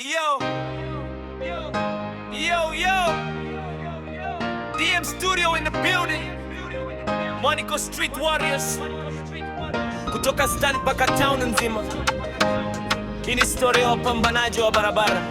Yo, DM Studio in the building. Monaco Street Warriors kutoka stand mpaka town nzima. Hii ni story ya wapambanaji wa barabara.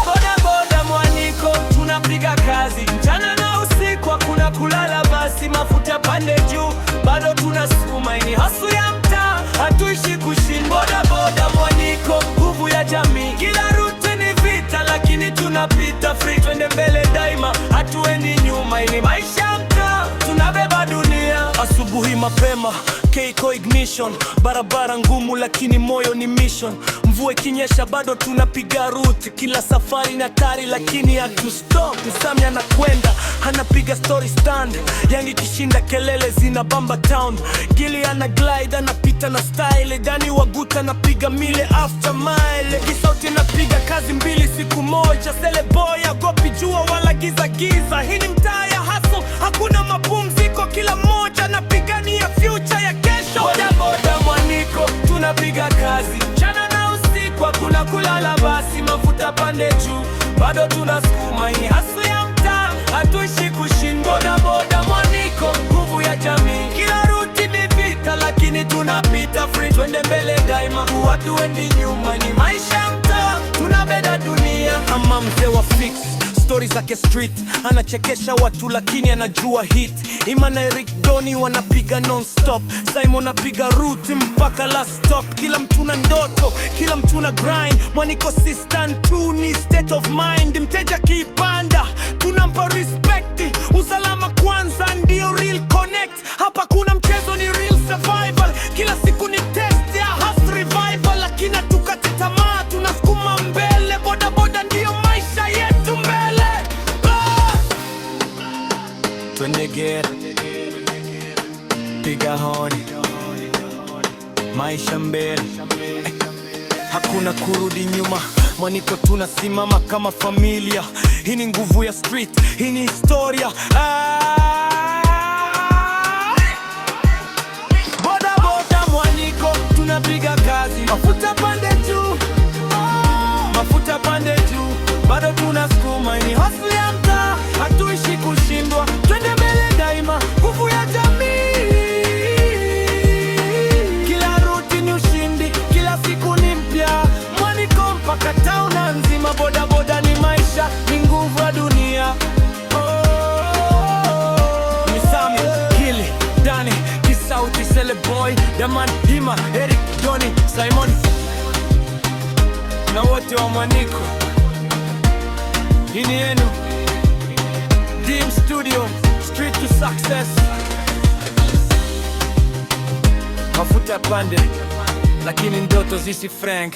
Boda boda Monaco, tunapiga kazi mchana na usiku, hakuna kulala. Basi mafuta pande juu, bado tunasukuma. Ini hasu ya mtaa, hatuishi kushinda. Boda boda Monaco, nguvu ya jamii. Kila route ni vita, lakini tunapita free. Twende mbele daima, hatuendi nyuma. Ini maisha ya mtaa, tunabeba dunia. Asubuhi mapema, Keiko ignition. Barabara ngumu lakini moyo ni mission. Mvua ikinyesha bado tunapiga route. Kila safari na tari lakini hatu stop. Msami anakwenda, anapiga story stand. Yangi kishinda, kelele zinabamba town. Gili ana glide, anapita na style. Dani Waguta napiga mile after mile. Kisauti napiga kazi mbili siku moja. Sele boy agopi jua wala giza giza. Hii ni mtaa ya hustle, hakuna mapumziko. Kila mmoja napigania future ya kesho. Boda boda Monaco, tunapiga kazi mchana na usiku, hakuna kulala. Basi mafuta pande juu, bado tunasukuma. Hii hustle ya mtaa, hatuishi kushinda. Boda boda Monaco, nguvu ya jamii. Kila route ni vita, lakini tunapita free. Twende mbele daima, hatuendi nyuma. Ni maisha ya mtaa, tunabeba dunia. Ama mzee wa fix stories zake street, anachekesha watu lakini anajua hit. Ima na Eric Doni wanapiga non-stop. Simon apiga route mpaka last stop. Kila mtu na ndoto, kila mtu na grind. Monaco si stand tu, ni state of mind. Mteja kipanda, tunampa respect. Usalama kwanza, ndio real connect. Hapa kuna mchezo, ni real survival. Kila siku ni test ya hustle revival. Lakini tukate tamaa, tunasukuma mbele. Boda boda ndio maisha yetu mbele. Twende gera, piga honi, maisha mbele, hakuna kurudi nyuma. Monaco tunasimama kama familia. Hii ni nguvu ya street, hii ni historia. Boda boda Monaco, tunapiga kazi. Mafuta pande juu, mafuta pande juu, bado tunasukuma. Ni hustle ya mtaa, hatuishi kushindwa. Twende mbele daima, nguvu ya jamii. Kila route ni ushindi, kila siku ni mpya. Monaco mpaka town nzima. Boda boda ni maisha, ni nguvu ya dunia. Misami, Gili, Dani, Kisauti, Sele boy, Daman, Hima, Eric, Doni, Simon na wote wa Monaco. Hii ni yenu, DM Studio, street to success. Mafuta pande, lakini ndoto zisi Frank.